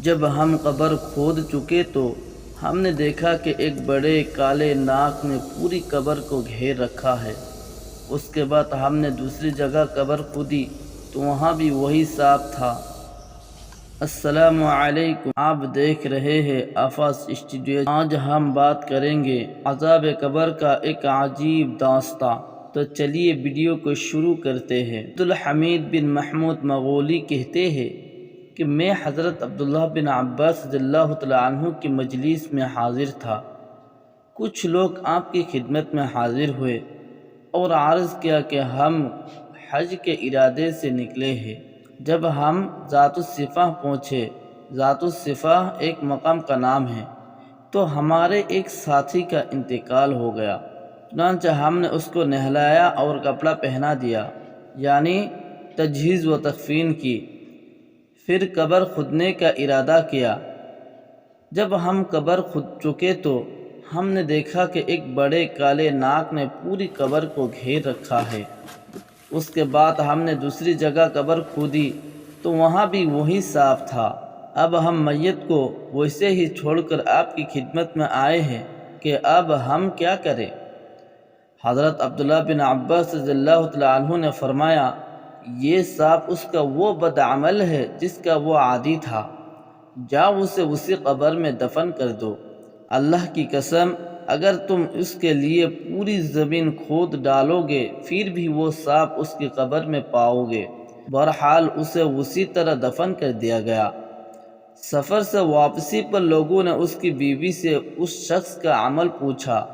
جب ہم قبر کھود چکے تو ہم نے دیکھا کہ ایک بڑے کالے ناک نے پوری قبر کو گھیر رکھا ہے۔ اس کے بعد ہم نے دوسری جگہ قبر کھودی تو وہاں بھی وہی سانپ تھا۔ السلام علیکم، آپ دیکھ رہے ہیں آفاس اسٹوڈیو۔ آج ہم بات کریں گے عذاب قبر کا ایک عجیب داستاں۔ تو چلیے ویڈیو کو شروع کرتے ہیں۔ عبدالحمید بن محمود مغولی کہتے ہیں کہ میں حضرت عبداللہ بن عباس رضی اللہ تعالیٰ عنہ کی مجلس میں حاضر تھا۔ کچھ لوگ آپ کی خدمت میں حاضر ہوئے اور عرض کیا کہ ہم حج کے ارادے سے نکلے ہیں۔ جب ہم ذات الصفا پہنچے، ذات الصفا ایک مقام کا نام ہے، تو ہمارے ایک ساتھی کا انتقال ہو گیا۔ چنانچہ ہم نے اس کو نہلایا اور کپڑا پہنا دیا، یعنی تجہیز و تکفین کی۔ پھر قبر کھودنے کا ارادہ کیا۔ جب ہم قبر کھود چکے تو ہم نے دیکھا کہ ایک بڑے کالے ناک نے پوری قبر کو گھیر رکھا ہے۔ اس کے بعد ہم نے دوسری جگہ قبر کھودی تو وہاں بھی وہی سانپ تھا۔ اب ہم میت کو ویسے ہی چھوڑ کر آپ کی خدمت میں آئے ہیں کہ اب ہم کیا کریں؟ حضرت عبداللہ بن عباس رضی اللہ تعالیٰ عنہ نے فرمایا، یہ سانپ اس کا وہ بدعمل ہے جس کا وہ عادی تھا، جاؤ اسے اسی قبر میں دفن کر دو۔ اللہ کی قسم، اگر تم اس کے لیے پوری زمین کھود ڈالو گے پھر بھی وہ سانپ اس کی قبر میں پاؤ گے۔ بہرحال اسے اسی طرح دفن کر دیا گیا۔ سفر سے واپسی پر لوگوں نے اس کی بیوی سے اس شخص کا عمل پوچھا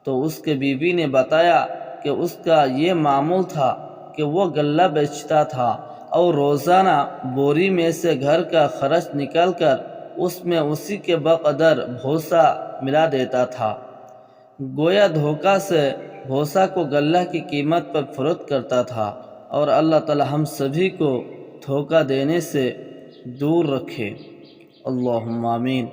تو اس کے بیوی نے بتایا کہ اس کا یہ معمول تھا کہ وہ غلہ بیچتا تھا اور روزانہ بوری میں سے گھر کا خرچ نکال کر اس میں اسی کے بقدر بھوسا ملا دیتا تھا۔ گویا دھوکہ سے بھوسا کو غلہ کی قیمت پر فروخت کرتا تھا، اور اللہ تعالی ہم سبھی کو دھوکہ دینے سے دور رکھے۔ اللہم آمین۔